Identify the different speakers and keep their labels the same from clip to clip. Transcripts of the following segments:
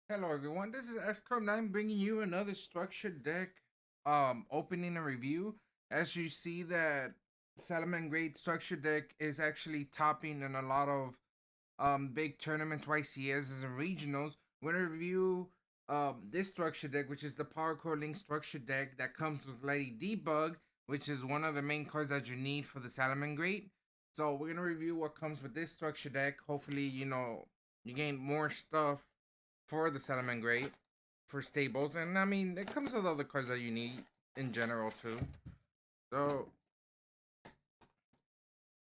Speaker 1: Hello everyone, this is X-Chrome9 bringing you another structured deck opening and review. As you see that Salomon Great structured deck is actually topping in a lot of big tournaments, YCSs and regionals. We're gonna review this structure deck, which is the Powercode Link structure deck that comes with Lady Debug, which is one of the main cards that you need for the Salomon Great. So we're gonna review what comes with this structure deck. Hopefully, you gain more stuff for the Salomon Great for stables, and I mean it comes with other cards that you need in general too. So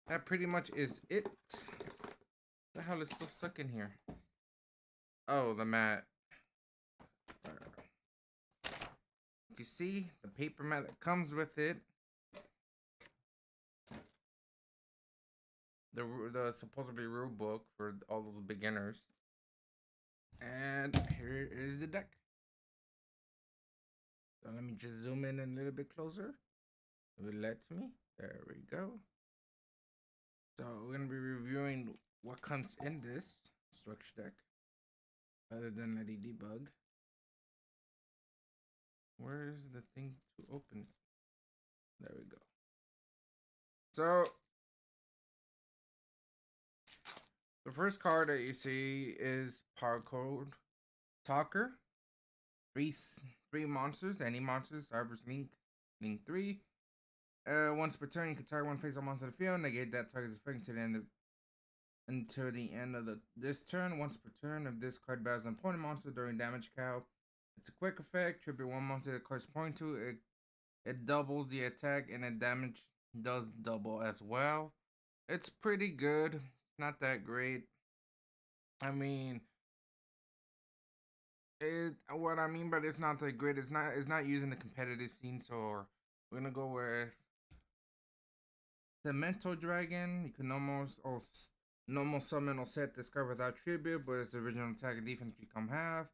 Speaker 1: that pretty much is it. The hell is still stuck in here? Oh, the mat. You see the paper mat that comes with it. The supposedly rule book for all those beginners. And here is the deck. So let me just zoom in a little bit closer. If it lets me. There we go. So we're gonna be reviewing what comes in this structure deck, other than Lady Debug. Where is the thing to open it? There we go. So the first card that you see is Powercode Talker. Three monsters, any monsters, Cyber's Link 3. Once per turn, you can target one face up monster on the field, negate that target's effect until the end of this turn. Once per turn, if this card battles an opponent monster during damage count, it's a quick effect. Tribute one monster that cards point to. It doubles the attack and the damage does double as well. It's pretty good. It's not that great. I mean, what I mean, but it's not that great. It's not using the competitive scene. So we're gonna go with the Mental Dragon. You can normal summon or set this card without tribute, but its original attack and defense become half.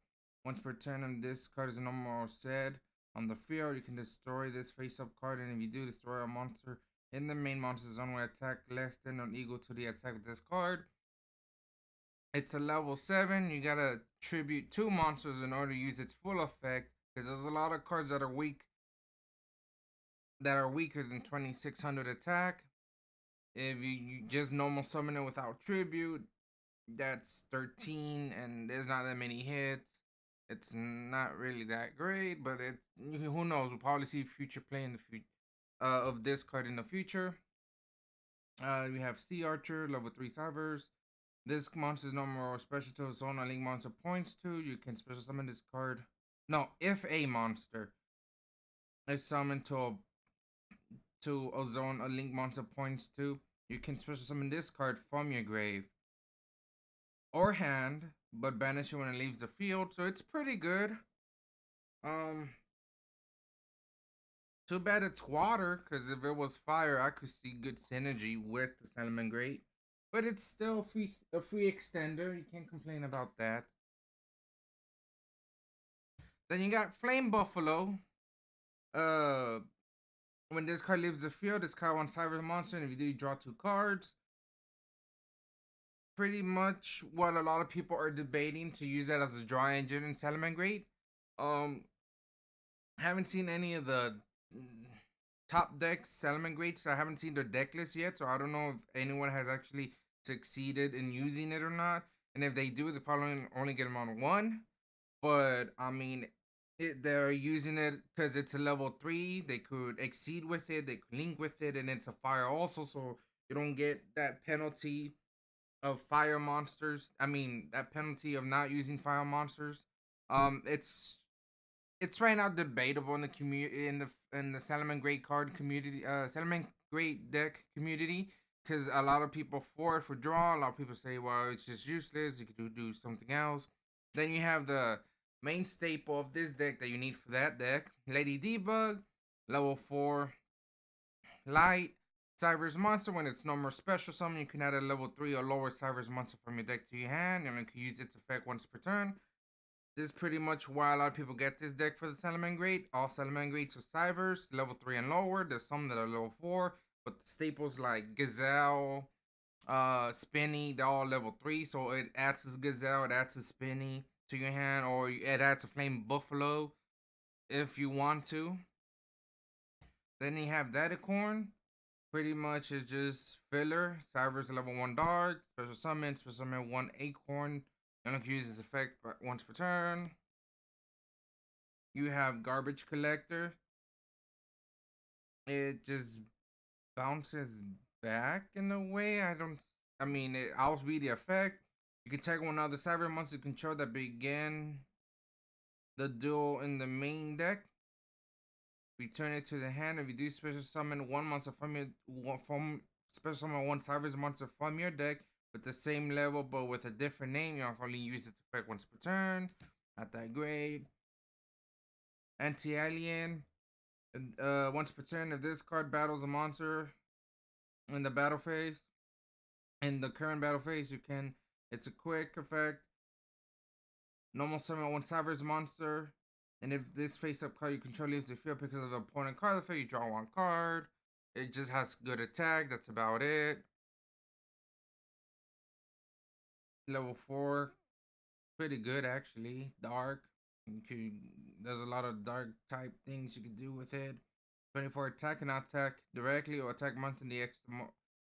Speaker 1: Once per turn, and this card is a normal set on the field, you can destroy this face-up card, and if you do, destroy a monster in the main monster zone with attack less than or equal to the attack of this card. It's a level 7. You gotta tribute 2 monsters in order to use its full effect, because there's a lot of cards that are weaker than 2600 attack. If you just normal summon it without tribute, that's 13, and there's not that many hits. It's not really that great, but who knows? We'll probably see future play in the future of this card in the future. We have Sea Archer, level 3 Cybers. This monster is normal or special to a zone a link monster points to. You can special summon this card. No, if a monster is summoned to a zone a link monster points to, you can special summon this card from your grave or hand, but banish it when it leaves the field. So it's pretty good. Um, Too bad it's water, because if it was fire, I could see good synergy with the Salmon Great. But it's still a free extender. You can't complain about that. Then you got Flame Buffalo. Uh, when this card leaves the field, this card wants Cyber Monster, and if you do, you draw 2 cards. Pretty much what a lot of people are debating to use that as a draw engine in Salmon Great. Haven't seen any of the top decks Salmon Greats. I haven't seen their deck list yet, so I don't know if anyone has actually succeeded in using it or not. And if they do, they probably only get them on 1. But I mean, they're using it because it's a level 3. They could exceed with it, they could link with it, and it's a fire also, so you don't get that penalty of fire monsters. I mean, that penalty of not using fire monsters. It's right now debatable in the community, in the Salomon Great card community, Salomon Great deck community, because a lot of people for draw. A lot of people say, well, it's just useless. You could do something else. Then you have the main staple of this deck that you need for that deck, Lady Debug, level 4, light. Cyber's monster, when it's no more special summon, you can add a level 3 or lower Cyber's monster from your deck to your hand, and you can use its effect once per turn. This is pretty much why a lot of people get this deck for the Salomon Great. All Salomon Greats are Cybers, level 3 and lower. There's some that are level 4, but the staples like Gazelle, Spinny, they're all level 3. So it adds his Gazelle, it adds his Spinny. to your hand, or it adds a flame buffalo if you want to. Then you have Datacorn. Pretty much is just filler. Cybers level 1 dark. Special summon 1 acorn. You only can use this effect once per turn. You have Garbage Collector. It just bounces back in a way. I'll read the effect. You can take one other cyber monster control that begin the duel in the main deck. Return it to the hand. If you do special summon one monster special summon one cyber monster from your deck with the same level but with a different name, you can only use its effect once per turn. Not that great. Anti-Alien. Once per turn, if this card battles a monster in the battle phase, in the current battle phase, it's a quick effect. Normal summon one Cyber's monster, and if this face-up card you control leaves the field because of the opponent card effect, you draw one card. It just has good attack. That's about it. Level 4, pretty good actually. Dark. There's a lot of dark type things you can do with it. 24 attack and attack directly or attack monster in the extra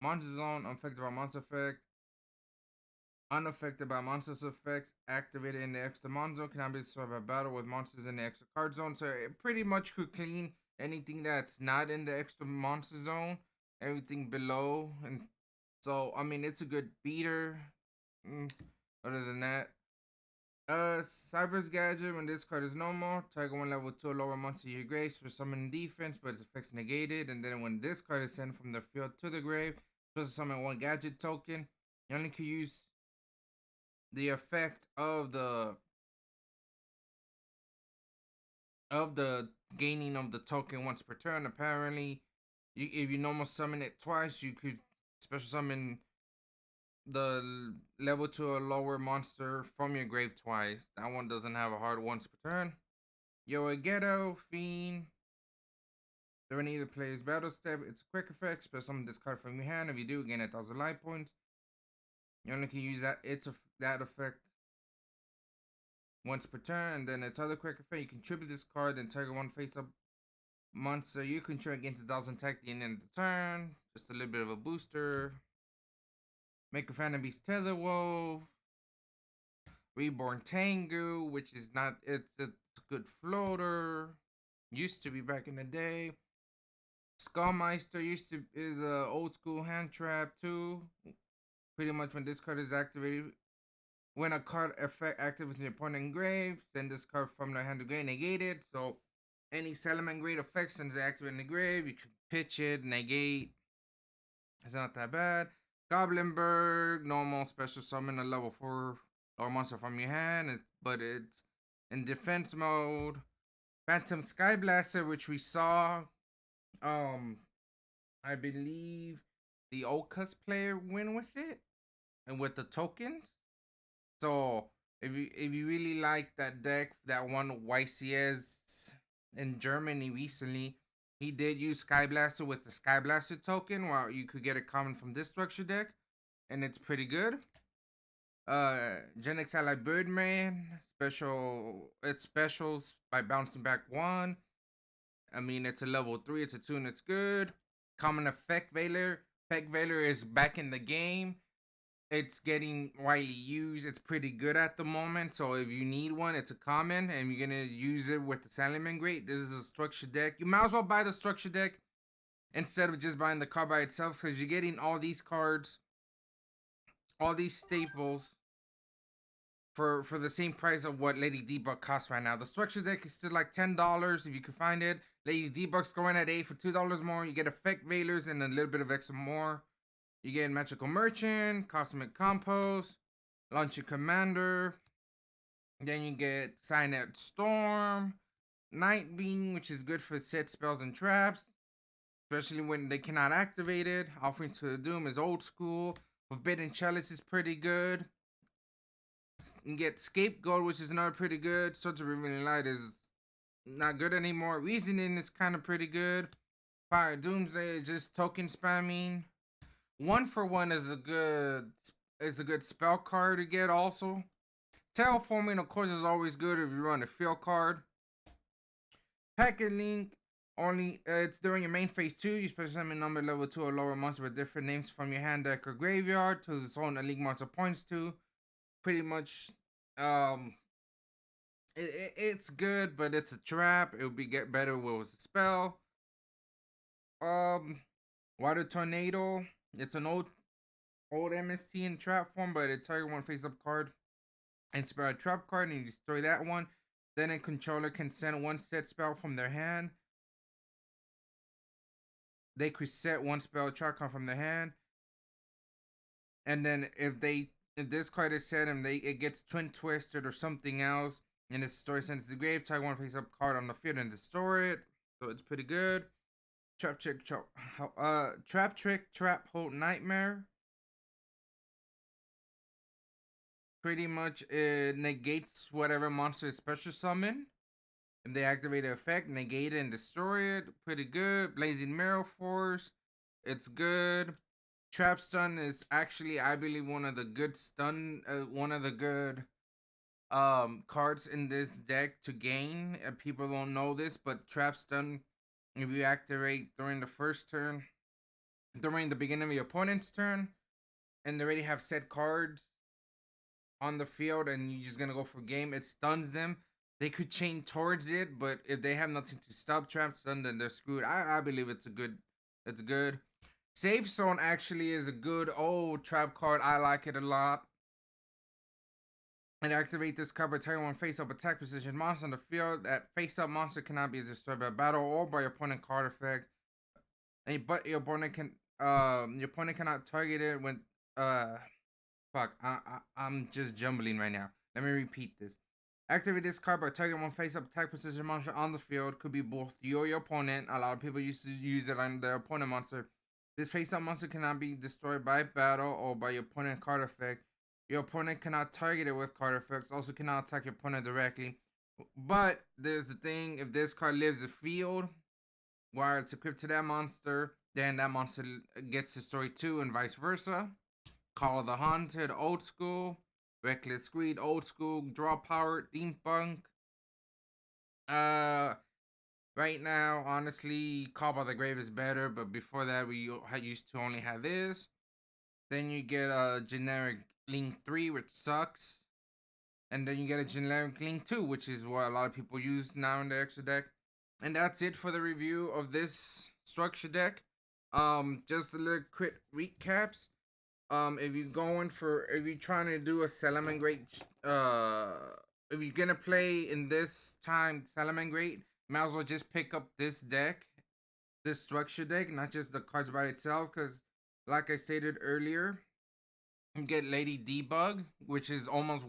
Speaker 1: monster zone, unaffected by monster effect. Unaffected by monsters effects activated in the extra mon zone cannot be destroyed by battle with monsters in the extra card zone. So it pretty much could clean anything that's not in the extra monster zone, everything below, and so it's a good beater. Other than that, Cyber's Gadget, when this card is normal, target one level 2 or lower monster your grave for summon defense, but its effects negated. And then when this card is sent from the field to the grave, supposed to summon one gadget token. You only can use the effect of the gaining of the token once per turn. Apparently, if you normal summon it twice, you could special summon the level 2 or lower monster from your grave twice. That one doesn't have a hard once per turn. Yo, a Ghetto Fiend. During either player's battle step, it's a quick effect. Special summon this card from your hand. If you do, gain 1,000 life points. You only can use that effect once per turn. And then its other quick effect, you contribute this card and target one face-up monster you control against 1,000 attack at the end of the turn. Just a little bit of a booster. Make a Phantom Beast Tetherwolf. Reborn Tengu, which is not, it's a good floater. Used to be back in the day. Skullmeister is a old school hand trap too. Pretty much when this card is activated, when a card effect activates your opponent grave, send this card from the hand to grave negated. So any Salamander grade effect since they activate in the grave, you can pitch it, negate. It's not that bad. Goblinberg, normal special summon a level 4 or monster from your hand, but it's in defense mode. Phantom Skyblaster, which we saw, I believe the Okas player win with it and with the tokens. So if you really like that deck, that one YCS in Germany recently, he did use Skyblaster with the Skyblaster token, while you could get a common from this structure deck, and it's pretty good. Gen X Ally Birdman specials by bouncing back 1. It's a level 3, it's a 2, and it's good. Common effect Veiler. Effect Veiler is back in the game. It's getting widely used. It's pretty good at the moment. So if you need one, it's a common, and you're gonna use it with the Salamander Great. This is a structure deck. You might as well buy the structure deck instead of just buying the card by itself, because you're getting all these cards, all these staples for the same price of what Lady D-Bug costs right now. The structure deck is still like $10 if you can find it. Lady D-Bug's going at $8 for $2 more. You get effect Veilers and a little bit of extra more. You get Magical Merchant, Cosmic Compost, Launcher Commander. Then you get Signet Storm, Night Beam, which is good for set spells and traps, especially when they cannot activate it. Offering to the Doom is old school. Forbidden Chalice is pretty good. You get Scapegoat, which is another pretty good. Swords of Revealing Light is not good anymore. Reasoning is kind of pretty good. Fire Doomsday is just token spamming. 1 for 1 is a good spell card to get also. Terraforming, of course, is always good if you run a field card. Packet Link, only it's during your main phase 2. You special summon number level 2 or lower monster with different names from your hand, deck, or graveyard to the zone a league monster points to. Pretty much, um, it's good, but it's a trap. It would be get better with a spell. Um, Water Tornado. It's an old MST in trap form, but it target one face up card and spell a trap card, and you destroy that one. Then a controller can send one set spell from their hand. They could set one spell trap card from their hand, and then if this card is set and it gets twin twisted or something else, and its story sends to the grave, target one face up card on the field and destroy it. So it's pretty good. Trap trick, trap hold nightmare. Pretty much it negates whatever monster is special summon. If they activate the effect, negate it and destroy it. Pretty good. Blazing Mirror Force. It's good. Trap Stun is actually, I believe, one of the good cards in this deck to gain. People don't know this, but Trap Stun, if you activate during the first turn, during the beginning of your opponent's turn, and they already have set cards on the field and you're just gonna go for game, it stuns them. They could chain towards it, but if they have nothing to stop trap stun, then they're screwed. I believe it's good. Safe Zone actually is a good old trap card. I like it a lot. And activate this card by targeting one face-up attack position monster on the field. That face-up monster cannot be destroyed by battle or by your opponent card effect. But your opponent cannot target it when fuck. I'm just jumbling right now. Let me repeat this. Activate this card by targeting one face-up attack position monster on the field. Could be both you or your opponent. A lot of people used to use it on their opponent monster. This face-up monster cannot be destroyed by battle or by your opponent card effect. Your opponent cannot target it with card effects. Also cannot attack your opponent directly. But there's the thing: if this card lives the field while it's equipped to that monster, then that monster gets destroyed too, and vice versa. Call of the Haunted, old school. Reckless Greed, old school. Draw Power, Debunked. Right now, honestly, Call by the Grave is better, but before that, we used to only have this. Then you get a generic Link 3, which sucks. And then you get a generic Link 2, which is what a lot of people use now in the extra deck. And that's it for the review of this structure deck. Just a little quick recaps. If you're trying to do a Salamangreat, if you're gonna play in this time Salamangreat, might as well just pick up this deck, this structure deck, not just the cards by itself, because like I stated earlier, you get Lady Debug, which is almost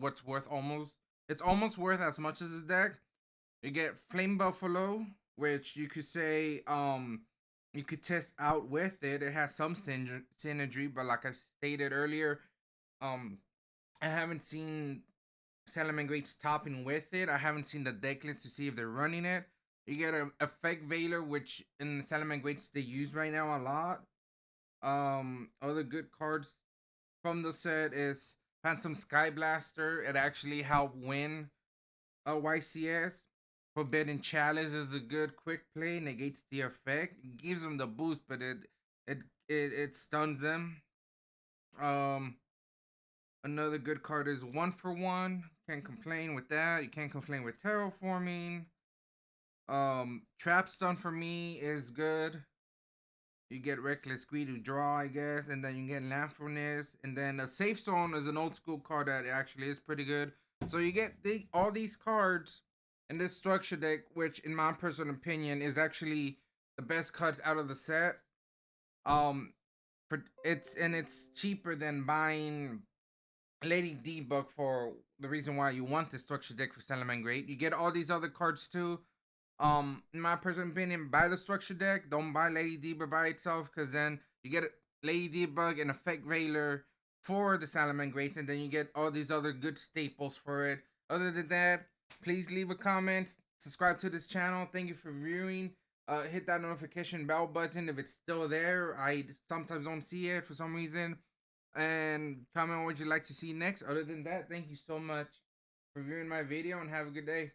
Speaker 1: it's almost worth as much as the deck. You get Flame Buffalo, which you could say, you could test out with it. It has some synergy, but like I stated earlier, I haven't seen Salamangreat's topping with it. I haven't seen the deck list to see if they're running it. You get a Effect Veiler, which in Salamangreats they use right now a lot. Other good cards from the set is Phantom Sky Blaster. It actually helped win a YCS. Forbidden Chalice is a good quick play, negates the effect. It gives them the boost, but it stuns them. Another good card is 1-for-1. Can't complain with that. You can't complain with Terraforming. Trap Stun for me is good. You get Reckless Greed to draw, I guess, and then you get Lampfulness, and then a Safe Zone is an old school card that actually is pretty good. So you get all these cards in this structure deck, which in my personal opinion is actually the best cards out of the set. It's cheaper than buying Lady Debug for the reason why you want the structure deck for Salamangreat. You get all these other cards too. In my personal opinion, buy the structure deck. Don't buy Lady Debug by itself, because then you get Lady Debug and Effect Veiler for the Salamangreats, and then you get all these other good staples for it. Other than that, please leave a comment, subscribe to this channel. Thank you for viewing. Hit that notification bell button if it's still there. I sometimes don't see it for some reason. And comment what you'd like to see next. Other than that, thank you so much. for viewing my video, and have a good day.